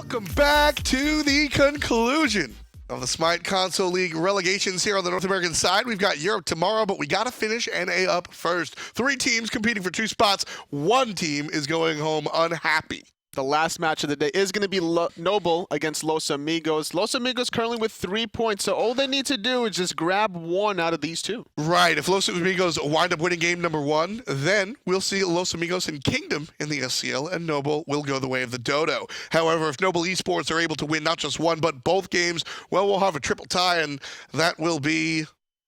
Welcome back to the conclusion of the Smite Console League Relegations here on the North American side. We've got Europe tomorrow, but we got to finish NA up first. 3 teams competing for 2 spots. 1 team is going home unhappy. The last match of the day is going to be Noble against Los Amigos. Los Amigos currently with 3 points, so all they need to do is just grab 1 out of these 2. Right. If Los Amigos wind up winning game number 1, then we'll see Los Amigos and Kingdom in the SCL, and Noble will go the way of the Dodo. However, if Noble Esports are able to win not just 1, but both games, well, we'll have a triple tie, and that will be...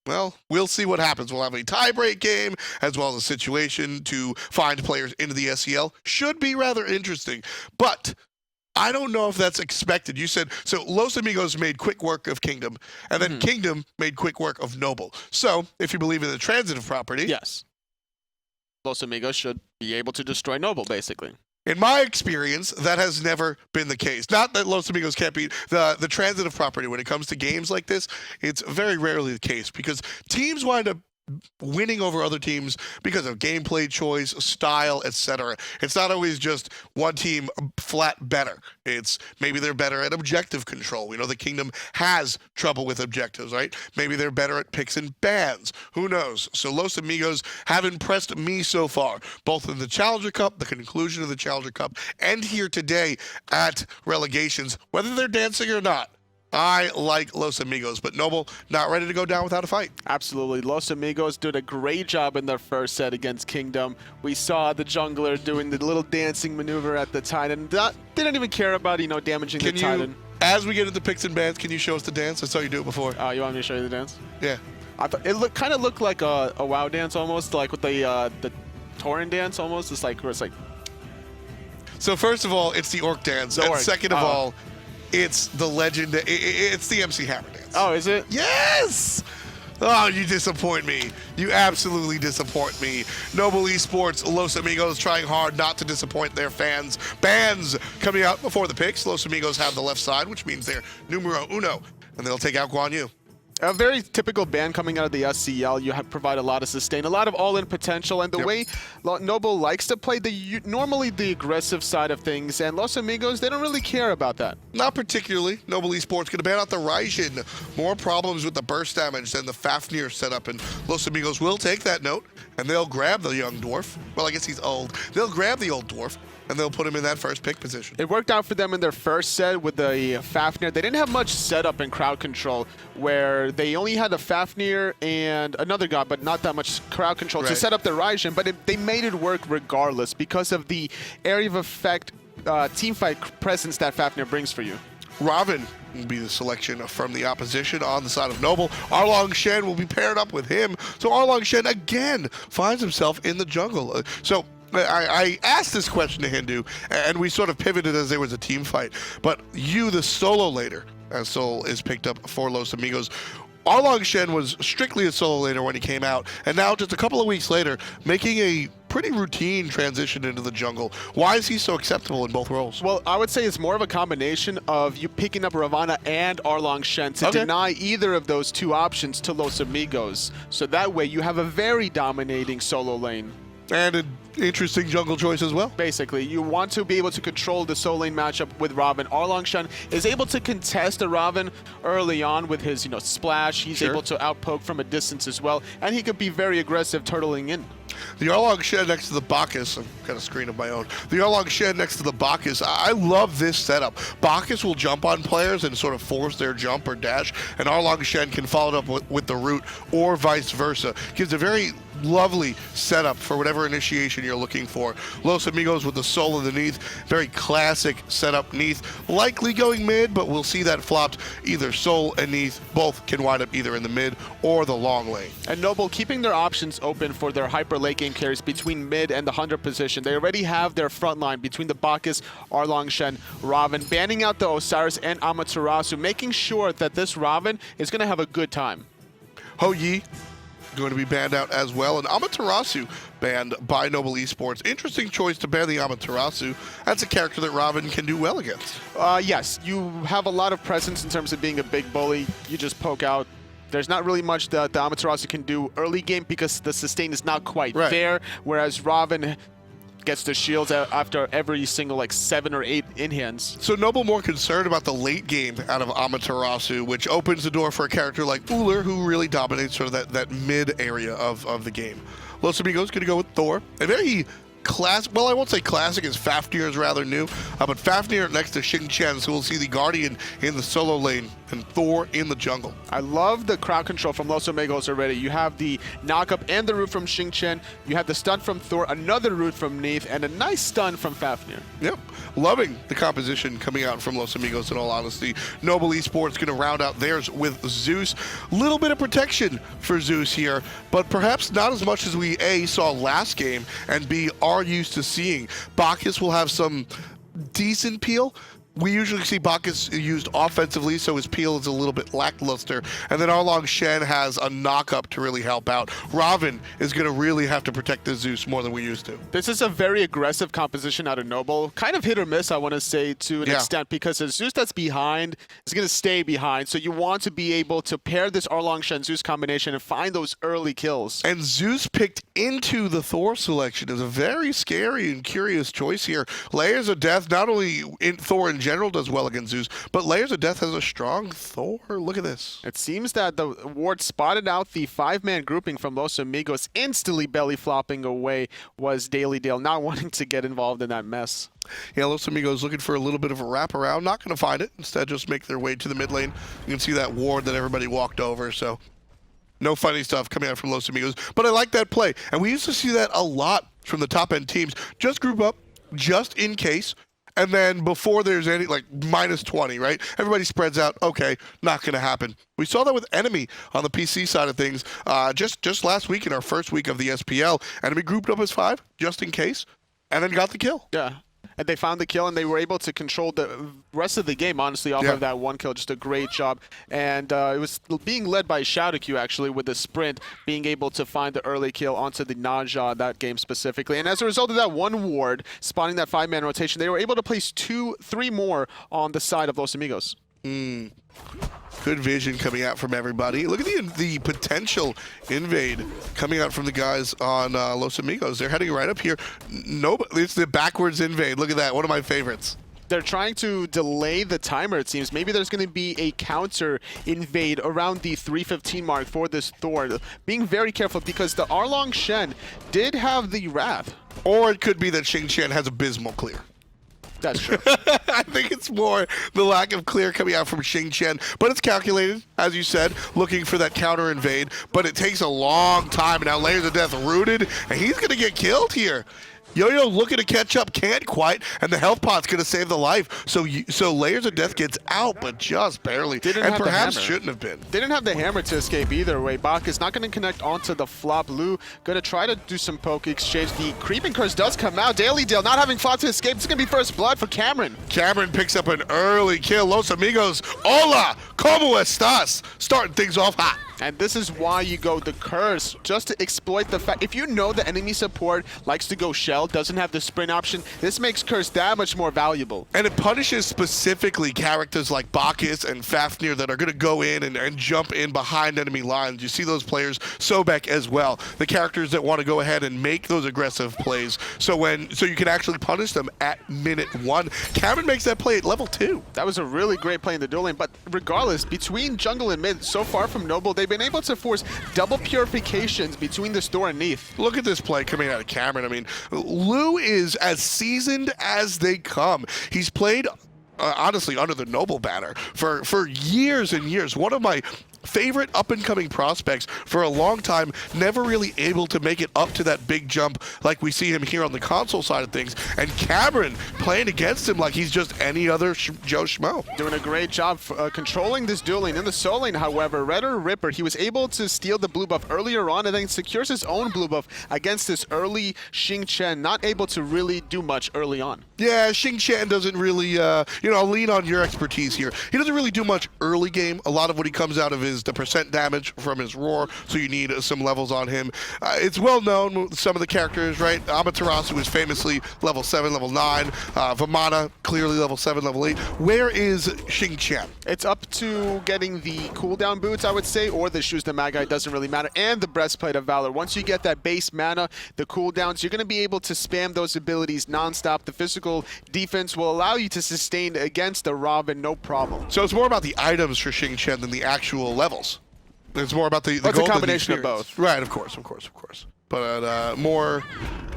well, we'll see what happens. We'll have a tie-break game, as well as a situation to find players into the SCL. Should be rather interesting. But I don't know if that's expected. You said, so Los Amigos made quick work of Kingdom, and then Kingdom made quick work of Noble. So, if you believe in the transitive property... yes. Los Amigos should be able to destroy Noble, basically. In my experience, that has never been the case. Not that Los Amigos can't beat the transitive property when it comes to games like this. It's very rarely the case because teams wind up winning over other teams because of gameplay choice, style, etc. It's not always just one team flat better. It's maybe they're better at objective control. We know the Kingdom has trouble with objectives, right? Maybe they're better at picks and bans. Who knows? So Los Amigos have impressed me so far, both in the Challenger Cup, the conclusion of the Challenger Cup, and here today at Relegations, whether they're dancing or not. I like Los Amigos, but Noble not ready to go down without a fight. Absolutely. Los Amigos did a great job in their first set against Kingdom. We saw the jungler doing the little dancing maneuver at the Titan. Didn't even care about, damaging the Titan. As we get into picks and bans, can you show us the dance? I saw you do it before. You want me to show you the dance? Yeah. I thought it kind of looked like a WoW dance almost, like with the Tauren dance almost. It's like, where it's like... So first of all, it's the Orc dance. And second of all, it's the legend. It's the MC Hammer dance. Oh, is it? Yes! Oh, you disappoint me. You absolutely disappoint me. Noble Esports, Los Amigos trying hard not to disappoint their fans. Bans coming out before the picks. Los Amigos have the left side, which means they're numero uno, and they'll take out Guan Yu. A very typical ban coming out of the SCL. You provide a lot of sustain, a lot of all-in potential, and the way Noble likes to play normally the aggressive side of things, and Los Amigos, they don't really care about that. Not particularly. Noble Esports going to ban out the Raijin. More problems with the burst damage than the Fafnir setup, and Los Amigos will take that note, and they'll grab the young dwarf. Well, I guess he's old. They'll grab the old dwarf, and they'll put him in that first pick position. It worked out for them in their first set with the Fafnir. They didn't have much setup in crowd control, where they only had a Fafnir and another god, but not that much crowd control to set up the Raijin, but they made it work regardless because of the area of effect teamfight presence that Fafnir brings for you. Ravana will be the selection from the opposition on the side of Noble. Erlong Shen will be paired up with him. So Erlong Shen again finds himself in the jungle. So I asked this question to Hindu, and we sort of pivoted as there was a team fight. But you, the solo laner, as Sol is picked up for Los Amigos. Erlong Shen was strictly a solo laner when he came out, and now just a couple of weeks later, making a pretty routine transition into the jungle. Why is he so acceptable in both roles? Well, I would say it's more of a combination of you picking up Ravana and Erlong Shen to deny either of those 2 options to Los Amigos. So that way you have a very dominating solo lane. And an interesting jungle choice as well. Basically, you want to be able to control the solo lane matchup with Ravana. Erlong Shen is able to contest the Ravana early on with his, splash. He's able to outpoke from a distance as well, and he could be very aggressive turtling in. The Erlong Shen next to the Bacchus, I've got a screen of my own. The Erlong Shen next to the Bacchus, I love this setup. Bacchus will jump on players and sort of force their jump or dash, and Erlong Shen can follow it up with the root or vice versa. Gives a very lovely setup for whatever initiation you're looking for. Los Amigos with the Soul and the Neith, very classic setup. Neith likely going mid, but we'll see that flopped. Either Soul and Neith both can wind up either in the mid or the long lane. And Noble keeping their options open for their hyper late game carries between mid and the 100 position. They already have their front line between the Bacchus, Erlong Shen, Ravana, banning out the Osiris and Amaterasu, making sure that this Ravana is going to have a good time. Ho Yi going to be banned out as well, and Amaterasu banned by Noble Esports. Interesting choice to ban the Amaterasu. That's a character that Ravana can do well against. Yes, you have a lot of presence in terms of being a big bully. You just poke out. There's not really much that the Amaterasu can do early game because the sustain is not quite there, whereas Ravana gets the shields after every single like 7 or 8 in-hands. So Noble more concerned about the late game out of Amaterasu, which opens the door for a character like Ullr, who really dominates sort of that mid area of the game. Los Amigos going to go with Thor. A very well, I won't say classic, as Fafnir is rather new, but Fafnir next to Xing, so we'll see the Guardian in the solo lane and Thor in the jungle. I love the crowd control from Los Amigos already. You have the knock-up and the root from Xing, you have the stun from Thor, another root from Neith, and a nice stun from Fafnir. Yep, loving the composition coming out from Los Amigos, in all honesty. Noble Esports going to round out theirs with Zeus. Little bit of protection for Zeus here, but perhaps not as much as we A, saw last game, and B, are used to seeing. Bacchus will have some decent peel. We usually see Bacchus used offensively, so his peel is a little bit lackluster. And then Erlong Shen has a knock-up to really help out. Ravana is going to really have to protect the Zeus more than we used to. This is a very aggressive composition out of Noble. Kind of hit or miss, I want to say, to an extent, because a Zeus that's behind is going to stay behind. So you want to be able to pair this Erlong Shen Zeus combination and find those early kills. And Zeus picked into the Thor selection is a very scary and curious choice here. LayersOfDeath, not only in Thor in general does well against Zeus, but LayersOfDeath has a strong Thor. Look at this. It seems that the ward spotted out the 5-man grouping from Los Amigos, instantly belly flopping away was DaleyDale, not wanting to get involved in that mess. Yeah, Los Amigos looking for a little bit of a wraparound. Not going to find it. Instead, just make their way to the mid lane. You can see that ward that everybody walked over, so no funny stuff coming out from Los Amigos. But I like that play. And we used to see that a lot from the top-end teams. Just group up, just in case. And then before there's any, like, -20, right? Everybody spreads out. Okay, not going to happen. We saw that with Enemy on the PC side of things. Just last week in our first week of the SPL, Enemy grouped up as 5, just in case, and then got the kill. Yeah. And they found the kill, and they were able to control the rest of the game, honestly, off of that one kill. Just a great job. And it was being led by ShadowQ, actually, with the sprint, being able to find the early kill onto the Naja that game specifically. And as a result of that one ward, spawning that 5-man rotation, they were able to place 2-3 more on the side of Los Amigos. Good vision coming out from everybody. Look at the potential invade coming out from the guys on Los Amigos. They're heading right up here. It's the backwards invade. Look at that. One of my favorites. They're trying to delay the timer, it seems. Maybe there's going to be a counter invade around the 3:15 mark for this Thor. Being very careful because the Erlong Shen did have the Wrath. Or it could be that Xing has abysmal clear. That's true. I think it's more the lack of clear coming out from Xing, but it's calculated, as you said, looking for that counter invade, but it takes a long time. Now LayersOfDeath rooted, and he's going to get killed here. Yo-Yo looking to catch up, can't quite, and the health pot's going to save the life. So LayersOfDeath gets out, but just barely, and perhaps shouldn't have been. They didn't have the hammer to escape either way. Bacchus not going to connect onto the flop. Lou going to try to do some poke exchange. The creeping curse does come out. DaleyDale not having flop to escape. It's going to be first blood for Cameron. Cameron picks up an early kill. Los Amigos, hola, ¿cómo estás? Starting things off hot. And this is why you go the curse, just to exploit the fact. If you know the enemy support likes to go shell, doesn't have the sprint option, this makes curse that much more valuable. And it punishes specifically characters like Bacchus and Fafnir that are going to go in and jump in behind enemy lines. You see those players, Sobek as well, the characters that want to go ahead and make those aggressive plays. So you can actually punish them at minute 1. Cameron makes that play at level 2. That was a really great play in the duel lane, but regardless, between jungle and mid, so far from Noble, they've been able to force double purifications between this Thor and Neith. Look at this play coming out of Cameron. I mean, Lou is as seasoned as they come. He's played, honestly, under the Noble banner for years and years. One of my favorite up-and-coming prospects for a long time, never really able to make it up to that big jump like we see him here on the console side of things. And Cameron playing against him like he's just any other Joe Schmo. Doing a great job controlling this duel lane. In the solo lane, however, RedderRippr, he was able to steal the blue buff earlier on and then secures his own blue buff against this early Xing, not able to really do much early on. Yeah, Xing doesn't really, I'll lean on your expertise here. He doesn't really do much early game. A lot of what he comes out of his is the percent damage from his roar, so you need some levels on him. It's well known, some of the characters, right? Amaterasu is famously level 7, level 9. Ravana, clearly level 7, level 8. Where is Xing? It's up to getting the cooldown boots, I would say, or the shoes the Magi, doesn't really matter, and the breastplate of Valor. Once you get that base mana, the cooldowns, you're going to be able to spam those abilities non-stop. The physical defense will allow you to sustain against the Robin, no problem. So it's more about the items for Xing than the actual levels. It's more about the It's gold a combination of both. Right, of course. But more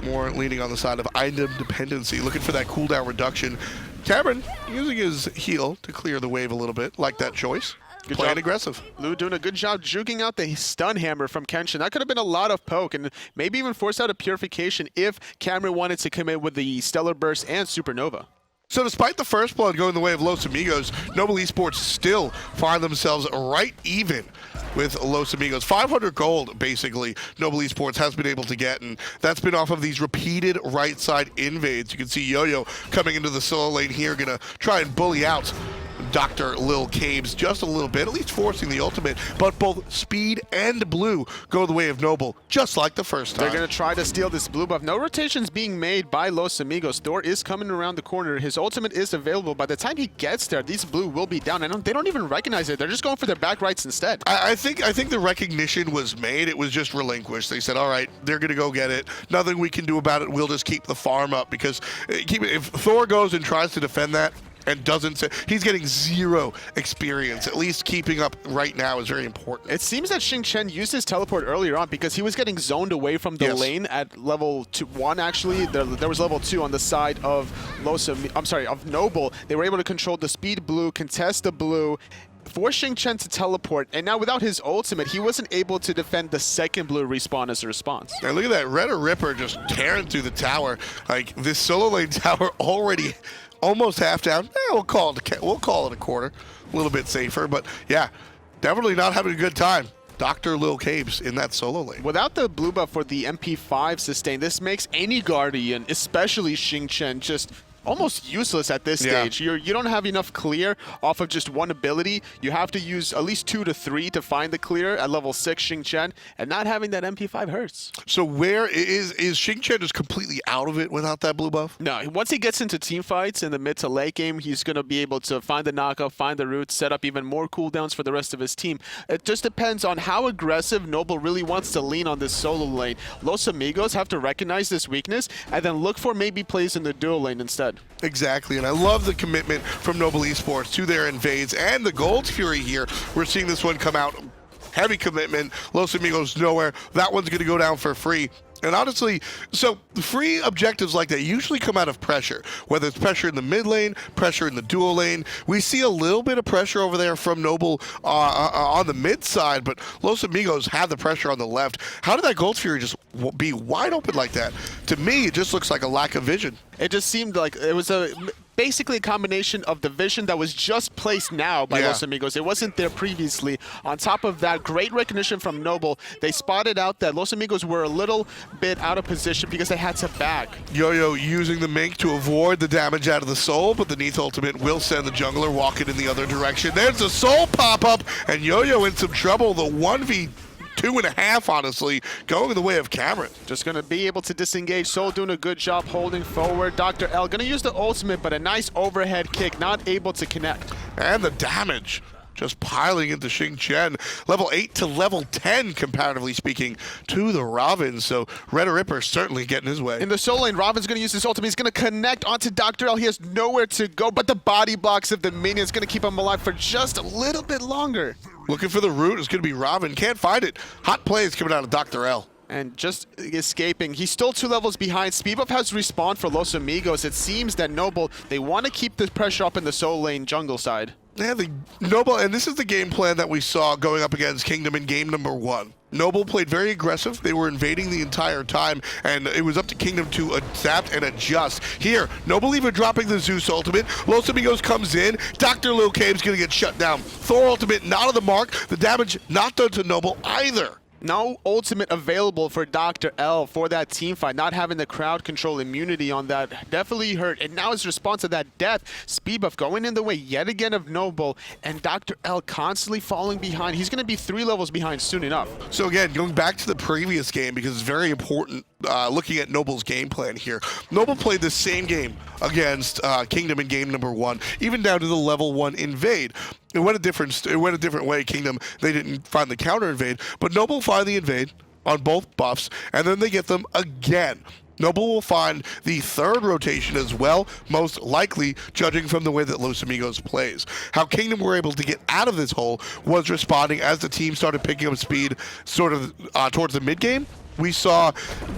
leaning on the side of item dependency, looking for that cooldown reduction. Cameron using his heal to clear the wave a little bit, like that choice. Good Playing job. Aggressive. Lou doing a good job juking out the stun hammer from Kenshin. That could have been a lot of poke and maybe even force out a purification if Cameron wanted to commit with the Stellar Burst and Supernova. So despite the first blood going the way of Los Amigos, Noble Esports still find themselves right even with Los Amigos. 500 gold, basically, Noble Esports has been able to get, and that's been off of these repeated right side invades. You can see Yo-Yo coming into the solo lane here, gonna try and bully out Dr. Lil Caves just a little bit, at least forcing the ultimate, but both Speed and Blue go the way of Noble, just like the first time. They're going to try to steal this blue buff. No rotations being made by Los Amigos. Thor is coming around the corner. His ultimate is available. By the time he gets there, these blue will be down. They don't even recognize it. They're just going for their back rights instead. I think the recognition was made. It was just relinquished. They said, all right, they're going to go get it. Nothing we can do about it. We'll just keep the farm up, because if Thor goes and tries to defend that, and doesn't say, he's getting 0 experience. At least keeping up right now is very important. It seems that Xing used his teleport earlier on because he was getting zoned away from the lane at level 1 actually. There was level 2 on the side of of Noble. They were able to control the speed blue, contest the blue, force Xing to teleport, and now without his ultimate, he wasn't able to defend the second blue respawn as a response. And look at that, RedderRippr just tearing through the tower. Like, this solo lane tower already almost half down. We'll call it a quarter. A little bit safer, but yeah, definitely not having a good time. Dr. Lil Caves in that solo lane. Without the blue buff for the MP5 sustain, this makes any Guardian, especially Xing, just almost useless at this stage. You don't have enough clear off of just one ability. You have to use at least 2 to 3 to find the clear at level 6 Xing, and not having that MP5 hurts. So where is Xing just completely out of it without that blue buff? No, once he gets into team fights in the mid to late game, he's going to be able to find the knockup, find the roots, set up even more cooldowns for the rest of his team. It just depends on how aggressive Noble really wants to lean on this solo lane. Los Amigos have to recognize this weakness and then look for maybe plays in the dual lane instead. Exactly, and I love the commitment from Noble Esports to their invades and the Gold Fury here. We're seeing this one come out. Heavy commitment. Los Amigos nowhere. That one's going to go down for free. And honestly, so free objectives like that usually come out of pressure, whether it's pressure in the mid lane, pressure in the dual lane. We see a little bit of pressure over there from Noble on the mid side, but Los Amigos have the pressure on the left. How did that Gold Fury just be wide open like that? To me, it just looks like a lack of vision. It just seemed like it was basically a combination of the vision that was just placed now by Los Amigos. It wasn't there previously. On top of that, great recognition from Noble. They spotted out that Los Amigos were a little bit out of position because they had to back. Yo-Yo using the Mink to avoid the damage out of the Soul, but the Neith ultimate will send the jungler walking in the other direction. There's a Soul pop-up, and Yo-Yo in some trouble. The 1v2.5, honestly, going the way of Cameron. Just going to be able to disengage. Soul doing a good job holding forward. Dr. L going to use the ultimate, but a nice overhead kick, not able to connect. And the damage just piling into Xing. Level 8 to level 10, comparatively speaking, to the Ravens. So RedderRippr certainly getting his way. In the solo lane, Raven's going to use his ultimate. He's going to connect onto Dr. L. He has nowhere to go, but the body blocks of the minions going to keep him alive for just a little bit longer. Looking for the root is going to be Raven. Can't find it. Hot plays coming out of Dr. L. And just escaping. He's still 2 levels behind. Speed buff has respawned for Los Amigos. It seems that Noble, they want to keep the pressure up in the solo lane jungle side. Yeah, the Noble, and this is the game plan that we saw going up against Kingdom in game number 1. Noble played very aggressive. They were invading the entire time, and it was up to Kingdom to adapt and adjust. Here, Noble even dropping the Zeus ultimate. Los Amigos comes in. Dr. Lil Cave's going to get shut down. Thor ultimate not on the mark. The damage not done to Noble either. No ultimate available for Dr. L for that team fight. Not having the crowd control immunity on that definitely hurt. And now his response to that death, speed buff going in the way yet again of Noble, and Dr. L constantly falling behind. He's going to be 3 levels behind soon enough. So again, going back to the previous game, because it's very important looking at Noble's game plan here. Noble played the same game against Kingdom in game number 1, even down to the level 1 invade. It went a different way. Kingdom, they didn't find the counter invade, but Noble find the invade on both buffs, and then they get them again. Noble will find the 3rd rotation as well, most likely, judging from the way that Los Amigos plays. How Kingdom were able to get out of this hole was responding as the team started picking up speed sort of towards the mid game. We saw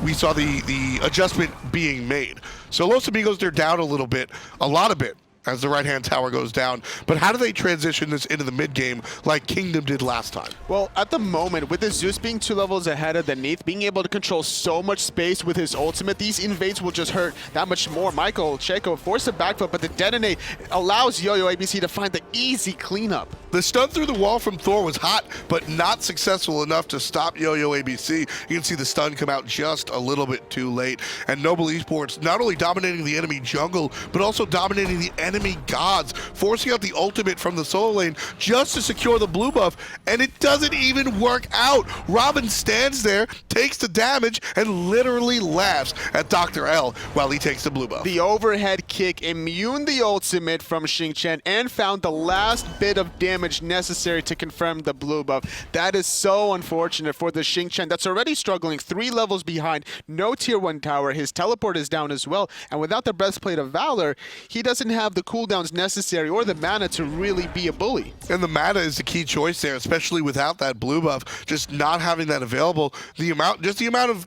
the adjustment being made. So Los Amigos, they're down a little bit, a lot of bit, as the right-hand tower goes down. But how do they transition this into the mid-game like Kingdom did last time? Well, at the moment, with the Zeus being 2 levels ahead of the Neith, being able to control so much space with his ultimate, these invades will just hurt that much more. Michael, Checo forced a backfoot, but the detonate allows yoyoabc to find the easy cleanup. The stun through the wall from Thor was hot, but not successful enough to stop yoyoabc. You can see the stun come out just a little bit too late. And Noble Esports not only dominating the enemy jungle, but also dominating the enemy gods, forcing out the ultimate from the solo lane just to secure the blue buff, and it doesn't even work out. Robin stands there, takes the damage, and literally laughs at Dr. L while he takes the blue buff. The overhead kick immune the ultimate from Xing and found the last bit of damage necessary to confirm the blue buff. That is so unfortunate for the Xing that's already struggling 3 levels behind, no tier 1 tower, his teleport is down as well, and without the breastplate of valor, he doesn't have the cooldowns necessary or the mana to really be a bully. And the mana is the key choice there, especially without that blue buff, just not having that available. The amount of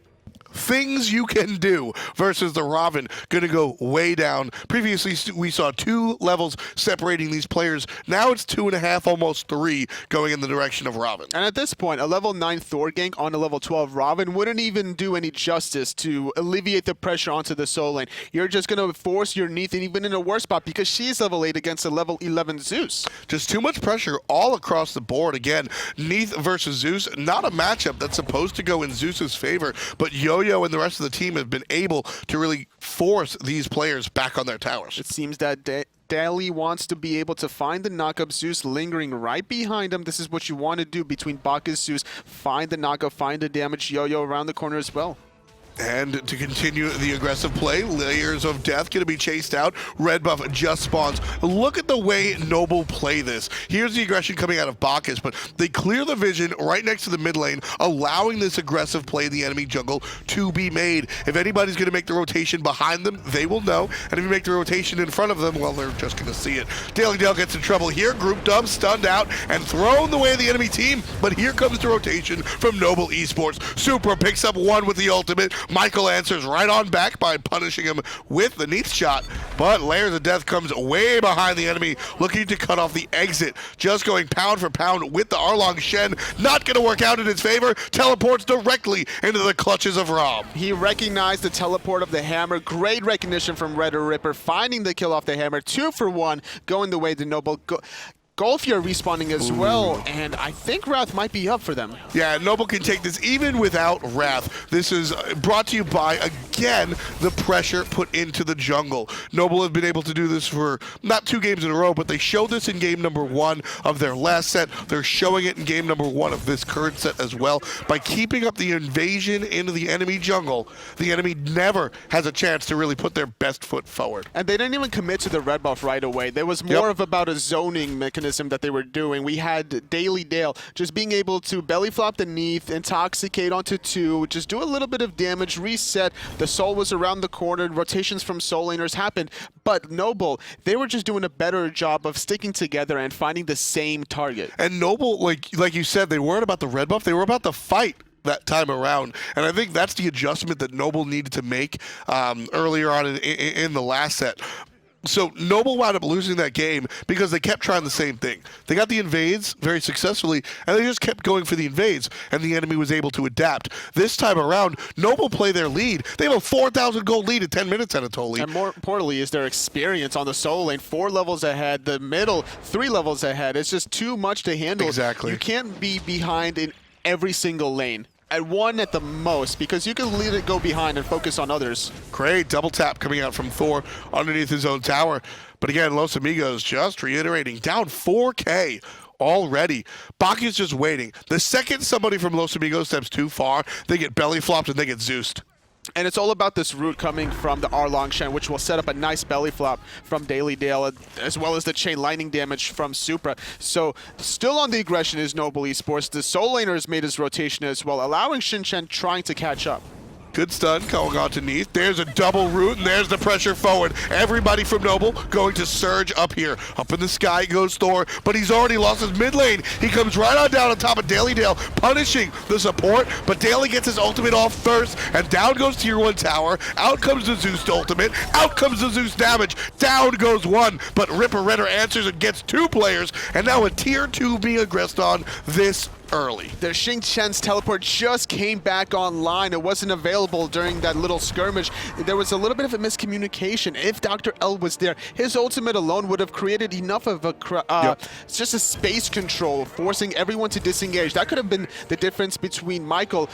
things you can do versus the Ravana going to go way down. Previously, we saw 2 levels separating these players. Now it's 2.5, almost 3, going in the direction of Ravana. And at this point, a level 9 Thor gank on a level 12 Ravana wouldn't even do any justice to alleviate the pressure onto the solo lane. You're just going to force your Neith even in a worse spot because she's level 8 against a level 11 Zeus. Just too much pressure all across the board. Again, Neith versus Zeus, not a matchup that's supposed to go in Zeus's favor, but Yo and the rest of the team have been able to really force these players back on their towers. It seems that Daley wants to be able to find the knockup Zeus lingering right behind him. This is what you want to do between Bacchus, Zeus. Find the knockup, find the damage. Yo-Yo around the corner as well. And to continue the aggressive play, LayersOfDeath going to be chased out. Red buff just spawns. Look at the way Noble play this. Here's the aggression coming out of Bacchus, but they clear the vision right next to the mid lane, allowing this aggressive play in the enemy jungle to be made. If anybody's going to make the rotation behind them, they will know. And if you make the rotation in front of them, well, they're just going to see it. DaleyDale gets in trouble here. Group dub, stunned out, and thrown the way of the enemy team. But here comes the rotation from Noble Esports. Supra picks up 1 with the ultimate. Michael answers right on back by punishing him with the Neith shot, but LayersOfDeath comes way behind the enemy, looking to cut off the exit. Just going pound for pound with the Erlong Shen. Not going to work out in his favor. Teleports directly into the clutches of Rom. He recognized the teleport of the hammer. Great recognition from RedderRippr, finding the kill off the hammer. 2 for 1, going the way to Noble. Golfier respawning as well, and I think Wrath might be up for them. Yeah, Noble can take this even without Wrath. This is brought to you by, again, the pressure put into the jungle. Noble have been able to do this for not 2 games in a row, but they showed this in game number 1 of their last set. They're showing it in game number 1 of this current set as well. By keeping up the invasion into the enemy jungle, the enemy never has a chance to really put their best foot forward. And they didn't even commit to the red buff right away. There was more of about a zoning mechanism that they were doing. We had DaleyDale just being able to belly flop the Neith, intoxicate onto 2, just do a little bit of damage, reset. The soul was around the corner, rotations from soul laners happened, but Noble, they were just doing a better job of sticking together and finding the same target. And Noble, like you said, they weren't about the red buff, they were about the fight that time around, and I think that's the adjustment that Noble needed to make earlier on in the last set. So Noble wound up losing that game because they kept trying the same thing. They got the invades very successfully, and they just kept going for the invades, and the enemy was able to adapt. This time around, Noble play their lead. They have a 4,000 gold lead at 10 minutes, Anatoly. And more importantly is their experience on the solo lane. 4 levels ahead, the middle 3 levels ahead. It's just too much to handle. Exactly. You can't be behind in every single lane. at one at the most, because you can let it go behind and focus on others. Great double tap coming out from Thor underneath his own tower. But again, Los Amigos just reiterating, down 4K already. Bacchus just waiting. The second somebody from Los Amigos steps too far, they get belly flopped and they get Zeused. And it's all about this root coming from the Erlong Shen, which will set up a nice belly flop from DaleyDale, as well as the chain lightning damage from Supra. So still on the aggression is Noble Esports. The Soul Laner has made his rotation as well, allowing Shen trying to catch up. Good stun going on to Neith. There's a double root, and there's the pressure forward. Everybody from Noble going to surge up here. Up in the sky goes Thor, but he's already lost his mid lane. He comes right on down on top of DaleyDale, punishing the support, but Daley gets his ultimate off first, and down goes Tier 1 tower. Out comes the Zeus ultimate. Out comes the Zeus damage. Down goes one, but RedderRippr answers and gets 2 players, and now a Tier 2 being aggressed on this early. The Xing's teleport just came back online. It wasn't available during that little skirmish. There was a little bit of a miscommunication. If Dr. L was there, his ultimate alone would have created enough of a just a space control, forcing everyone to disengage. That could have been the difference between Michael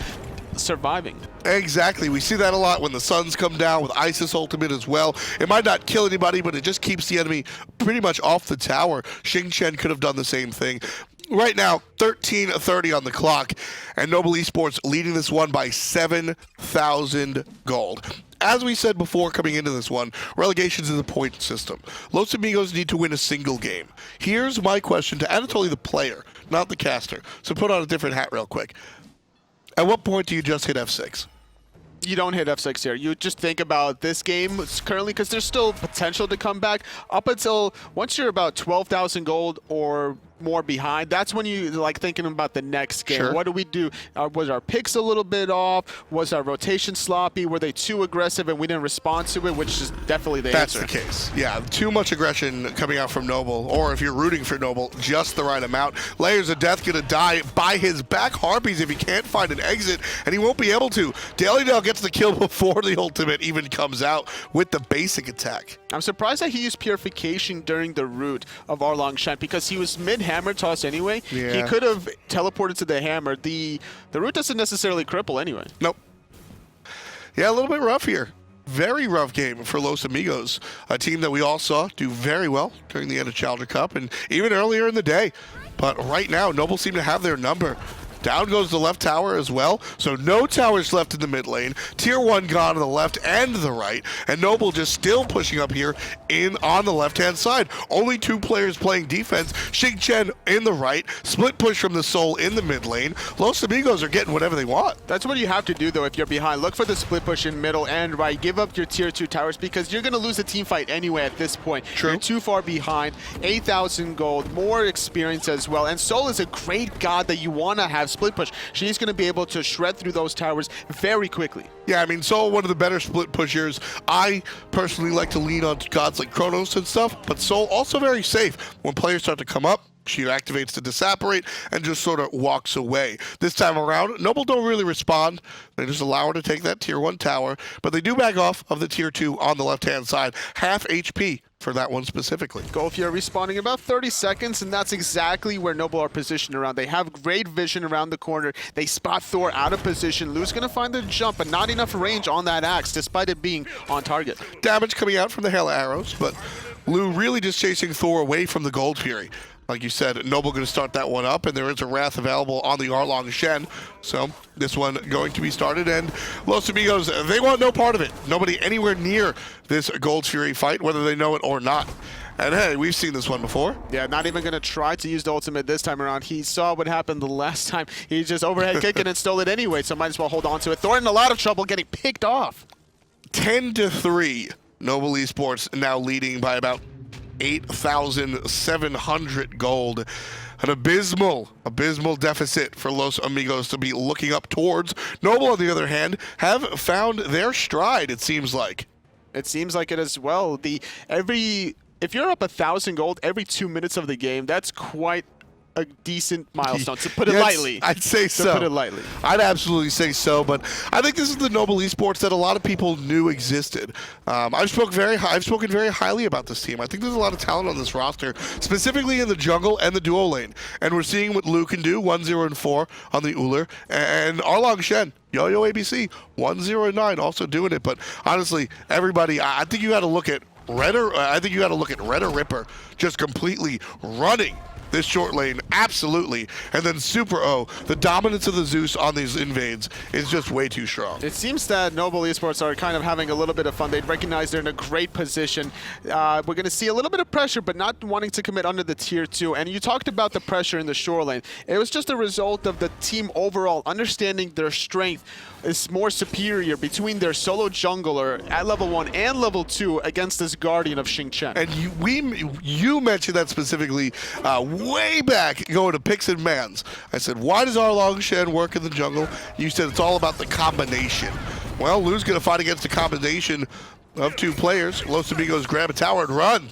surviving. Exactly. We see that a lot when the suns come down with Isis ultimate as well. It might not kill anybody, but it just keeps the enemy pretty much off the tower. Xing could have done the same thing. Right now, 13:30 on the clock, and Noble Esports leading this one by 7,000 gold. As we said before coming into this one, relegations is a point system. Los Amigos need to win a single game. Here's my question to Anatoly the player, not the caster. So put on a different hat real quick. At what point do you just hit F6? You don't hit F6 here. You just think about this game currently, because there's still potential to come back up until once you're about 12,000 gold or more behind. That's when you like thinking about the next game. Sure. What do we do? Was our picks a little bit off? Was our rotation sloppy? Were they too aggressive and we didn't respond to it? Which is definitely the answer. That's the case. Yeah, too much aggression coming out from Noble, or if you're rooting for Noble, just the right amount. LayersOfDeath gonna die by his back harpies if he can't find an exit, and he won't be able to. DaleyDale gets the kill before the ultimate even comes out with the basic attack. I'm surprised that he used Purification during the root of Erlong Shen, because he was mid-hammer toss anyway. Yeah. He could have teleported to the hammer. The root doesn't necessarily cripple anyway. Nope. Yeah, a little bit rough here. Very rough game for Los Amigos, a team that we all saw do very well during the end of Challenger Cup and even earlier in the day. But right now, Noble seem to have their number. Down goes the left tower as well, so no towers left in the mid lane. Tier 1 gone on the left and the right, and Noble just still pushing up here on the left-hand side. Only 2 players playing defense. Xing in the right, split push from the Soul in the mid lane. Los Amigos are getting whatever they want. That's what you have to do, though, if you're behind. Look for the split push in middle and right. Give up your Tier 2 towers, because you're going to lose a team fight anyway at this point. True. You're too far behind. 8,000 gold, more experience as well. And Soul is a great god that you want to have split push. She's going to be able to shred through those towers very quickly. Yeah, I mean, Soul, one of the better split pushers. I personally like to lean on gods like Kronos and stuff, but Soul also very safe. When players start to come up, she activates to disapparate and just sort of walks away. This time around, Noble don't really respond. They just allow her to take that Tier 1 tower, but they do back off of the Tier 2 on the left-hand side. Half HP for that one specifically. Golfier respawning in about 30 seconds, and that's exactly where Noble are positioned around. They have great vision around the corner. They spot Thor out of position. Lou's going to find the jump, but not enough range on that axe, despite it being on target. Damage coming out from the hail arrows, but Lou really just chasing Thor away from the Gold Fury. Like you said, Noble going to start that one up, and there is a Wrath available on the Erlong Shen. So this one going to be started, and Los Amigos, they want no part of it. Nobody anywhere near this Gold Fury fight, whether they know it or not. And hey, we've seen this one before. Yeah, not even going to try to use the ultimate this time around. He saw what happened the last time. He just overhead kicked it and stole it anyway, so might as well hold on to it. Thor in a lot of trouble getting picked off. 10-3. Noble Esports now leading by about 8,700 gold. An abysmal deficit for Los Amigos to be looking up towards. Noble, on the other hand, have found their stride, it seems like. It seems like it as well. If you're up 1,000 gold every 2 minutes of the game, that's quite a decent milestone, to put it Yes, lightly. I'd say so. To put it lightly. I'd absolutely say so, but I think this is the Noble Esports that a lot of people knew existed. I've spoken very highly about this team. I think there's a lot of talent on this roster, specifically in the jungle and the duo lane. And we're seeing what Lou can do, 1-0-4 on the Ullr, and Erlong Shen, yoyoabc, 1-0-9, also doing it. But honestly, everybody, I think you got to look at RedderRippr just completely running this short lane, absolutely. And then Super O, the dominance of the Zeus on these invades is just way too strong. It seems that Noble Esports are kind of having a little bit of fun. They recognize they're in a great position. We're going to see a little bit of pressure, but not wanting to commit under the tier 2. And you talked about the pressure in the shore lane. It was just a result of the team overall understanding their strength is more superior between their solo jungler at level 1 and level 2 against this Guardian of Xing. And you mentioned that specifically way back going to Picks and Mans. I said, why does Erlong Shen work in the jungle? You said it's all about the combination. Well, Lou's going to fight against the combination of two players. Los Amigos grab a tower and run.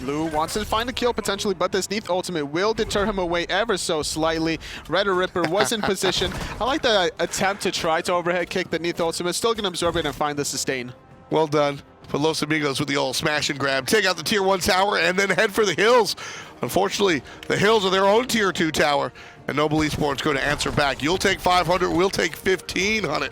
Lou wants to find a kill potentially, but this Neith ultimate will deter him away ever so slightly. RedderRippr was in position. I like the attempt to try to overhead kick the Neith ultimate. Still going to absorb it and find the sustain. Well done for Los Amigos with the old smash and grab. Take out the tier 1 tower and then head for the hills. Unfortunately, the hills are their own tier 2 tower, and Noble Esports going to answer back. You'll take 500, we'll take 1,500.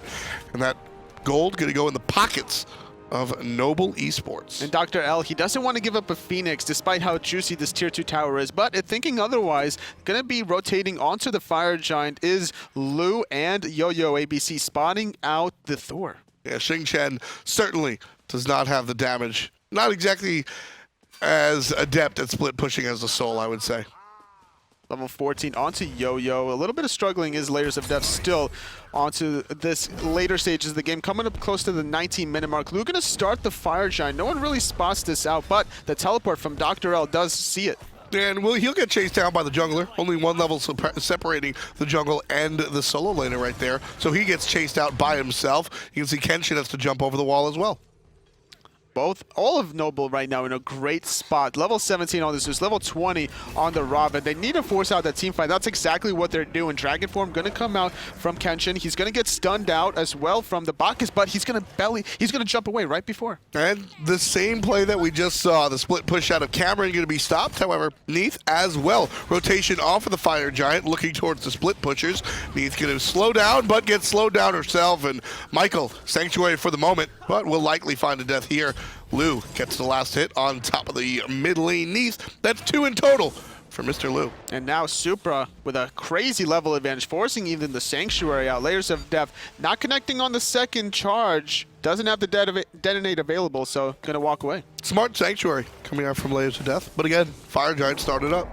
And that gold going to go in the pockets of Noble Esports. And Dr. L, he doesn't want to give up a Phoenix despite how juicy this tier 2 tower is, but thinking otherwise, going to be rotating onto the Fire Giant is Lou and yoyoabc spotting out the Thor. Yeah, Xing certainly does not have the damage. Not exactly as adept at split pushing as the Soul, I would say. Level 14 onto Yo-Yo. A little bit of struggling is LayersOfDeath still onto this later stages of the game. Coming up close to the 19-minute mark. Lou going to start the Fire Giant. No one really spots this out, but the teleport from Dr. L does see it. And he'll get chased down by the jungler. Only one level separating the jungle and the solo laner right there. So he gets chased out by himself. You can see Kenshin has to jump over the wall as well. All of Noble right now in a great spot. Level 17 on the Zeus, level 20 on the Ravana. They need to force out that team fight. That's exactly what they're doing. Dragon form going to come out from Kenshin. He's going to get stunned out as well from the Bacchus, but he's going to jump away right before. And the same play that we just saw, the split push out of CaMeRxN going to be stopped. However, Neith as well. Rotation off of the Fire Giant, looking towards the split pushers. Neith going to slow down, but gets slowed down herself. And Michael, sanctuary for the moment, but will likely find a death here. Lou gets the last hit on top of the mid lane Neith. That's 2 in total for Mr. Lou. And now Supra with a crazy level advantage, forcing even the Sanctuary out. LayersOfDeath not connecting on the second charge. Doesn't have the detonate available, so gonna walk away. Smart Sanctuary coming out from LayersOfDeath. But again, Fire Giant started up.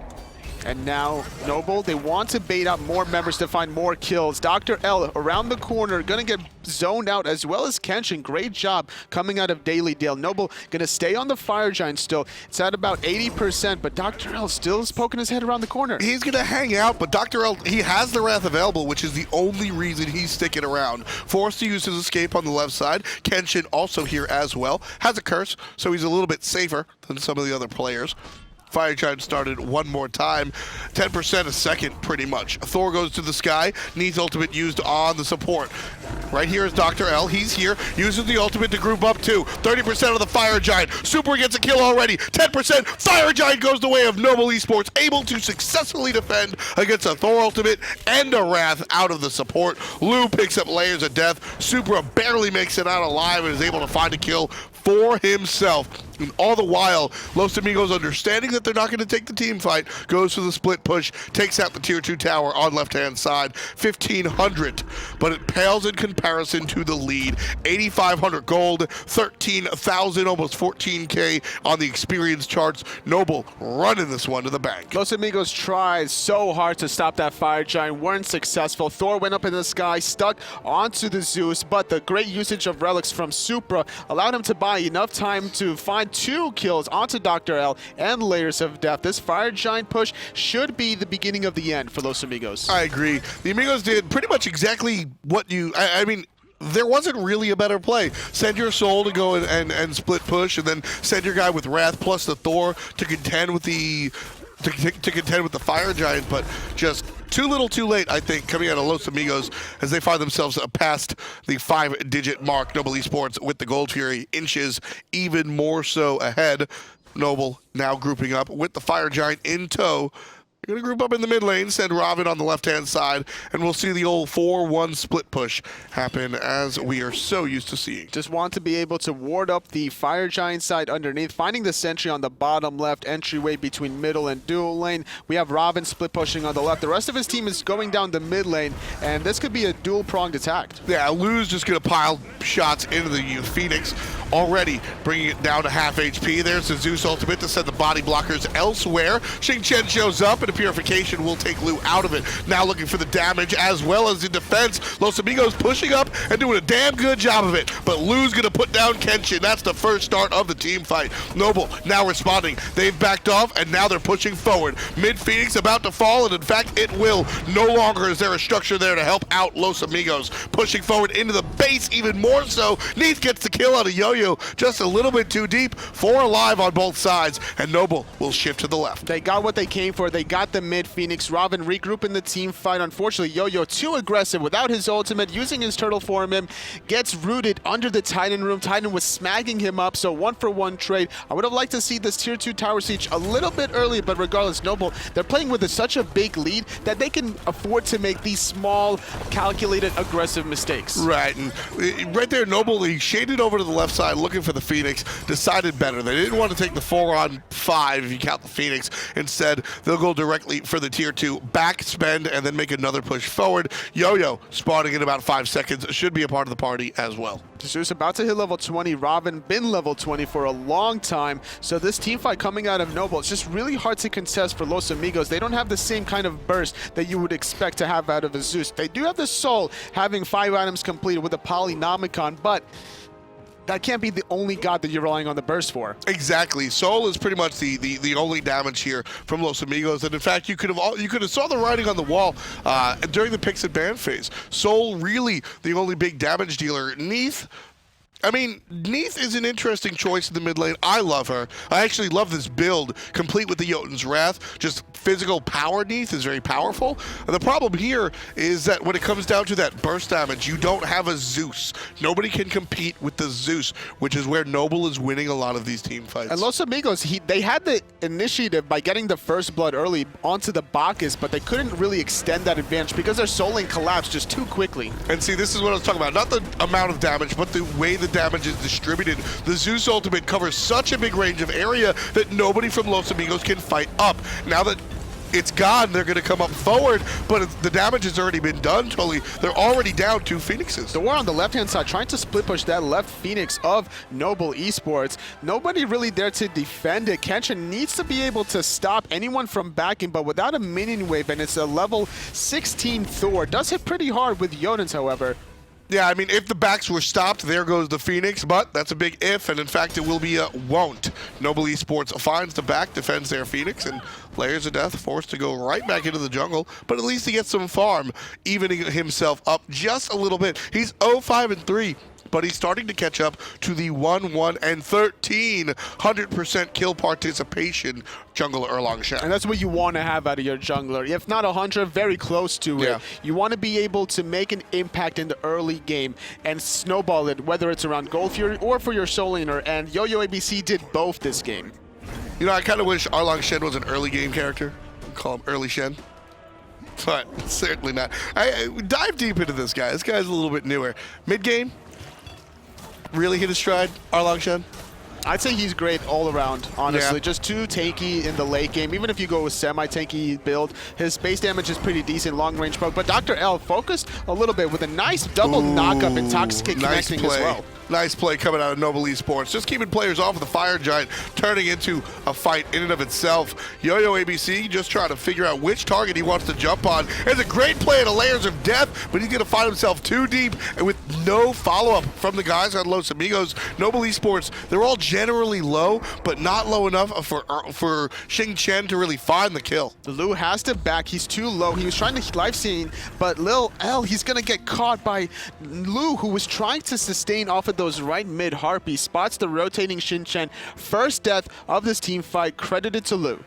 And now Noble, they want to bait out more members to find more kills. Dr. L around the corner, gonna get zoned out, as well as Kenshin. Great job coming out of DaleyDale. Noble gonna stay on the Fire Giant still. It's at about 80%, but Dr. L still is poking his head around the corner. He's gonna hang out, but Dr. L, he has the Wrath available, which is the only reason he's sticking around. Forced to use his escape on the left side. Kenshin also here as well. Has a curse, so he's a little bit safer than some of the other players. Fire Giant started one more time. 10% a second, pretty much. Thor goes to the sky. Neith ultimate used on the support. Right here is Dr. L. He's here. Uses the ultimate to group up too. 30% of the Fire Giant. Super gets a kill already. 10%. Fire Giant goes the way of Noble Esports. Able to successfully defend against a Thor ultimate and a Wrath out of the support. Lou picks up LayersOfDeath. Super barely makes it out alive and is able to find a kill for himself. And all the while, Los Amigos, understanding that they're not going to take the team fight, goes for the split push, takes out the tier 2 tower on left-hand side. 1,500, but it pales in comparison to the lead. 8,500 gold, 13,000, almost 14K on the experience charts. Noble running this one to the bank. Los Amigos tried so hard to stop that Fire Giant, weren't successful. Thor went up in the sky, stuck onto the Zeus, but the great usage of relics from Supra allowed him to buy enough time to find 2 kills onto Dr. L and LayersOfDeath. This Fire Giant push should be the beginning of the end for Los Amigos. I agree. The Amigos did pretty much exactly what I mean, there wasn't really a better play. Send your soul to go and split push, and then send your guy with Wrath plus the Thor to contend with the to contend with the Fire Giant, but just too little too late, I think, coming out of Los Amigos as they find themselves past the 5-digit mark. Noble Esports with the Gold Fury inches even more so ahead. Noble now grouping up with the Fire Giant in tow. They're going to group up in the mid lane, send Ravana on the left-hand side, and we'll see the old 4-1 split push happen as we are so used to seeing. Just want to be able to ward up the Fire Giant side underneath, finding the sentry on the bottom left entryway between middle and dual lane. We have Ravana split pushing on the left. The rest of his team is going down the mid lane, and this could be a dual-pronged attack. Yeah, LOU's just going to pile shots into the Phoenix, already bringing it down to half HP. There's the Zeus ultimate to send the body blockers elsewhere. Xing shows up, and Purification will take LOU out of it. Now looking for the damage as well as the defense. Los Amigos pushing up and doing a damn good job of it. But LOU's going to put down Kenshin. That's the first start of the team fight. Noble now responding. They've backed off and now they're pushing forward. Mid Phoenix about to fall, and in fact it will. No longer is there a structure there to help out Los Amigos. Pushing forward into the base even more so. Neith gets the kill out of Yo-Yo. Just a little bit too deep. 4 alive on both sides, and Noble will shift to the left. They got what they came for. They got the mid Phoenix. Ravana regrouping the team fight. Unfortunately, Yo-Yo too aggressive without his ultimate, using his turtle form. Him gets rooted under the Titan room. Titan was smacking him up, so 1-for-1 trade. I would have liked to see this tier 2 tower siege a little bit earlier, but regardless, Noble, they're playing with such a big lead that they can afford to make these small, calculated, aggressive mistakes. Right, and right there, Noble, he shaded over to the left side looking for the Phoenix, decided better. They didn't want to take the 4-on-5 if you count the Phoenix. Instead, they'll go directly for the tier 2 back spend and then make another push forward. Yo-Yo spawning in about 5 seconds should be a part of the party as well. Zeus about to hit level 20. Ravana been level 20 for a long time. So this team fight coming out of Noble, it's just really hard to contest for Los Amigos. They don't have the same kind of burst that you would expect to have out of a Zeus. They do have the Soul, having 5 items completed with a Polynomicon, but that can't be the only god that you're relying on the burst for. Exactly. Soul is pretty much the only damage here from Los Amigos, and in fact, you could have saw the writing on the wall during the picks and ban phase. Soul really the only big damage dealer. Neith. I mean, Neith is an interesting choice in the mid lane. I love her. I actually love this build, complete with the Jotun's Wrath. Just physical power Neith is very powerful. And the problem here is that when it comes down to that burst damage, you don't have a Zeus. Nobody can compete with the Zeus, which is where Noble is winning a lot of these team fights. And Los Amigos, they had the initiative by getting the first blood early onto the Bacchus, but they couldn't really extend that advantage because their soul lane collapsed just too quickly. And see, this is what I was talking about. Not the amount of damage, but the way the damage is distributed. The Zeus ultimate covers such a big range of area that nobody from Los Amigos can fight up. Now that it's gone, they're going to come up forward, but the damage has already been done totally. They're already down 2 Phoenixes. The war on the left-hand side, trying to split push that left Phoenix of Noble Esports. Nobody really there to defend it. Kenshin needs to be able to stop anyone from backing, but without a minion wave, and it's a level 16 Thor. Does hit pretty hard with Jotuns, however. Yeah, I mean, if the backs were stopped, there goes the Phoenix, but that's a big if, and in fact, it will be a won't. Noble Esports finds the back, defends their Phoenix, and LayersOfDeath forced to go right back into the jungle, but at least he gets some farm, evening himself up just a little bit. He's 0-5-3. But he's starting to catch up to the 1-1-13 100% kill participation jungler Erlong Shen. And that's what you want to have out of your jungler. If not 100, very close to it. You want to be able to make an impact in the early game and snowball it, whether it's around Gold Fury or for your soul laner. And yoyoabc did both this game. You know, I kind of wish Erlong Shen was an early game character. Call him Early Shen. But certainly not. I dive deep into this guy. This guy's a little bit newer. Mid-game, really hit his stride, Erlong Shen? I'd say he's great all around, honestly. Yeah. Just too tanky in the late game. Even if you go with semi-tanky build, his base damage is pretty decent, long-range poke. But Dr. L focused a little bit with a nice double knockup, Intoxicate connecting as well. Nice play coming out of Noble Esports. Just keeping players off of the Fire Giant, turning into a fight in and of itself. yoyoabc just trying to figure out which target he wants to jump on. There's a great play at a LayersOfDeath, but he's going to find himself too deep and with no follow-up from the guys on Los Amigos. Noble Esports, they're all generally low, but not low enough for Xing to really find the kill. The LOU has to back. He's too low. He was trying to live scene, but Lil L, he's going to get caught by LOU, who was trying to sustain off of those right mid harpies. Spots the rotating Xing. First death of this team fight, credited to LOU.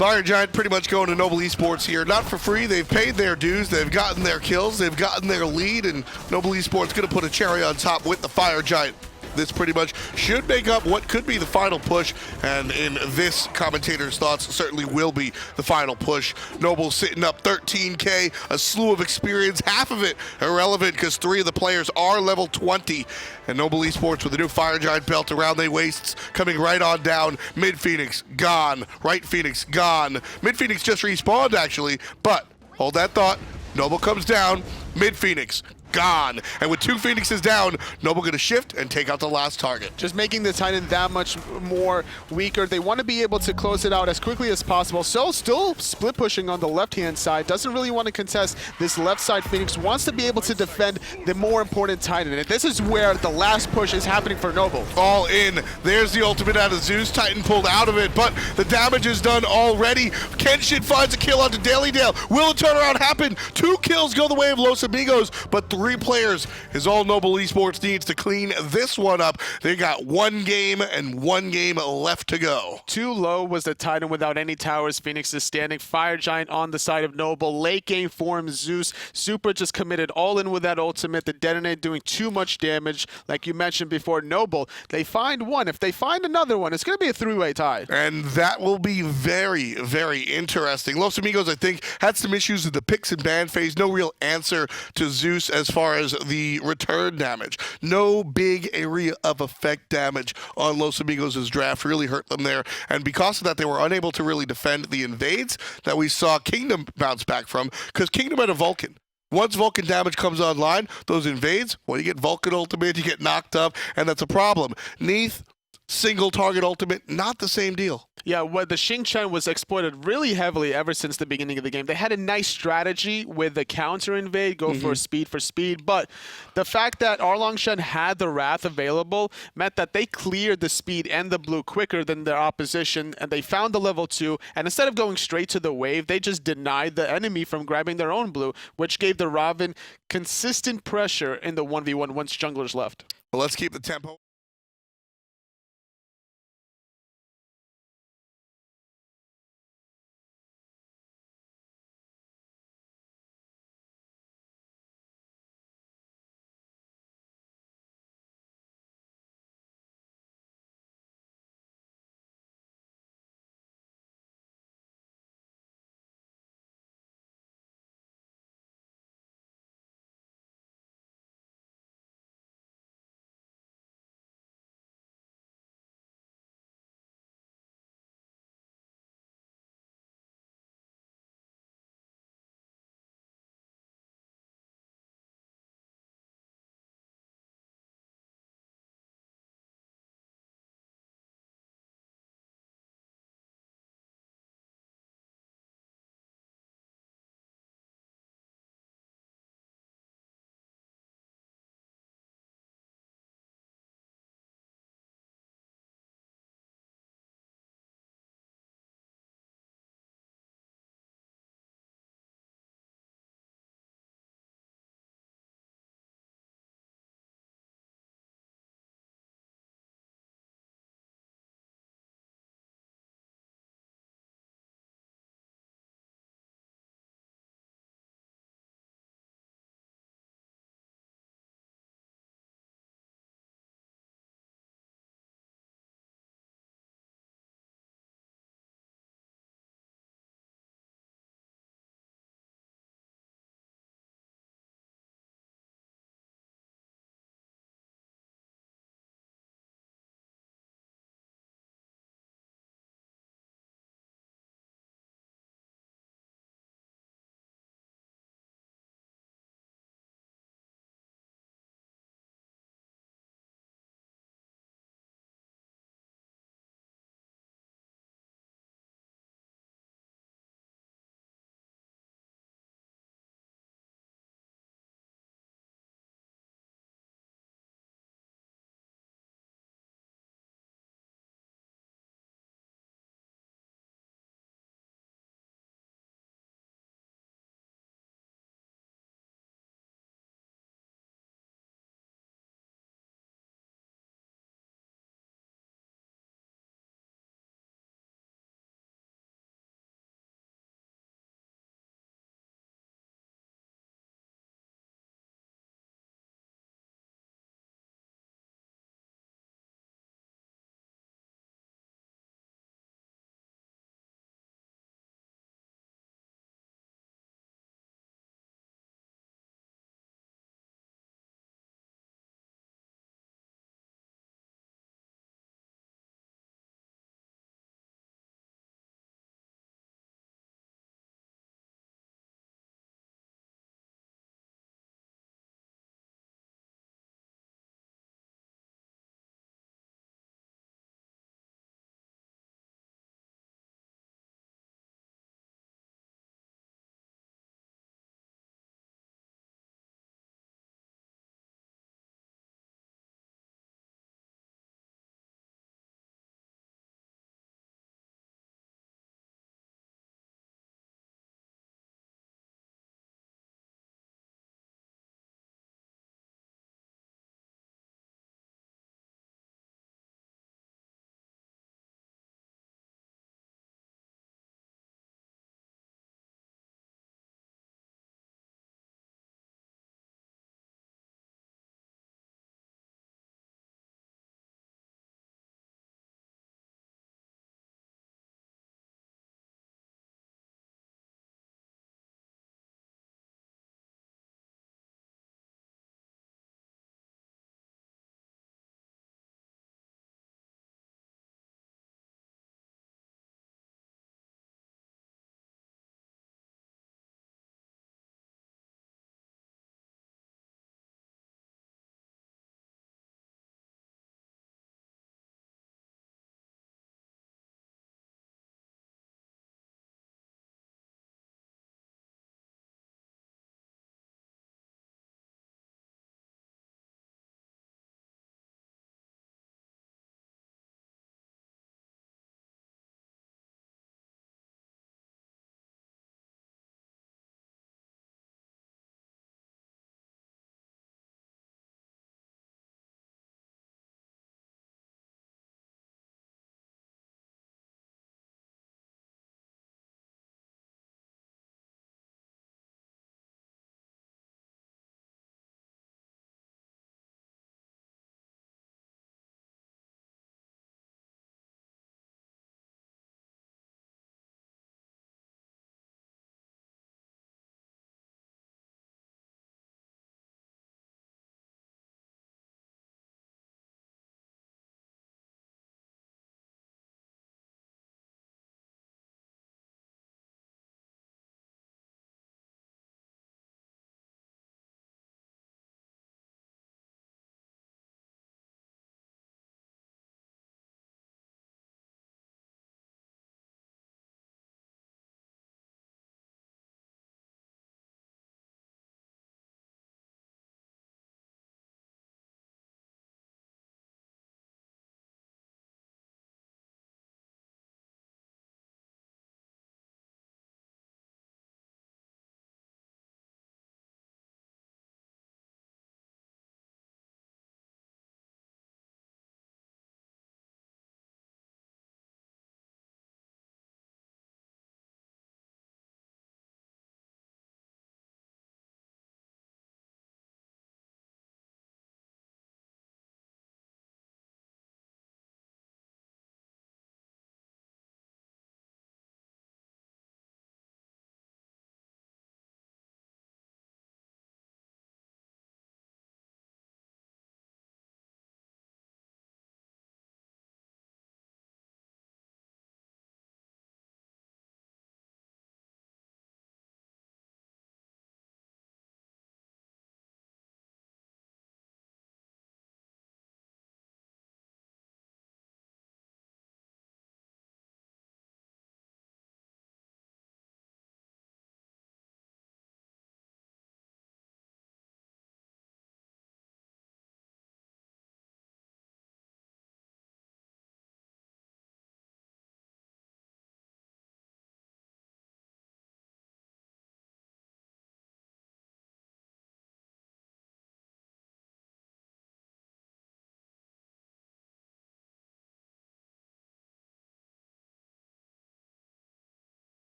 Fire Giant pretty much going to Noble Esports here. Not for free. They've paid their dues. They've gotten their kills. They've gotten their lead. And Noble Esports going to put a cherry on top with the Fire Giant. This pretty much should make up what could be the final push, and in this commentator's thoughts, certainly will be the final push. Noble sitting up 13K, a slew of experience, half of it irrelevant because 3 of the players are level 20. And Noble Esports with a new Fire Giant belt around their waists, coming right on down. Mid Phoenix, gone. Right Phoenix, gone. Mid Phoenix just respawned, actually, but hold that thought. Noble comes down. Mid Phoenix, gone. And with 2 Phoenixes down, Noble going to shift and take out the last target. Just making the Titan that much more weaker. They want to be able to close it out as quickly as possible. So still split pushing on the left-hand side. Doesn't really want to contest this left side. Phoenix wants to be able to defend the more important Titan. And this is where the last push is happening for Noble. All in. There's the ultimate out of Zeus. Titan pulled out of it, but the damage is done already. Kenshin finds a kill onto DaleyDale. Will a turnaround happen? 2 kills go the way of Los Amigos, but 3 players is all Noble Esports needs to clean this one up. They got 1 game and 1 game left to go. Too low was the Titan without any towers. Phoenix is standing. Fire Giant on the side of Noble. Late game form Zeus. Super just committed all in with that ultimate. The detonate doing too much damage. Like you mentioned before, Noble, they find one. If they find another one, it's going to be a 3-way tie. And that will be very, very interesting. Los Amigos, I think, had some issues with the picks and ban phase. No real answer to Zeus as far as the return damage. No big area of effect damage on Los Amigos' draft really hurt them there. And because of that, they were unable to really defend the invades that we saw Kingdom bounce back from, because Kingdom had a Vulcan. Once Vulcan damage comes online, those invades, well, you get Vulcan ultimate, you get knocked up, and that's a problem. Neith, single target ultimate, not the same deal. Yeah, what the Xing was exploited really heavily ever since the beginning of the game. They had a nice strategy with the counter invade, go for speed, but the fact that Erlong Shen had the Wrath available meant that they cleared the speed and the blue quicker than their opposition, and they found the level 2, and instead of going straight to the wave, they just denied the enemy from grabbing their own blue, which gave the Ravana consistent pressure in the 1v1 once junglers left. Well, let's keep the tempo.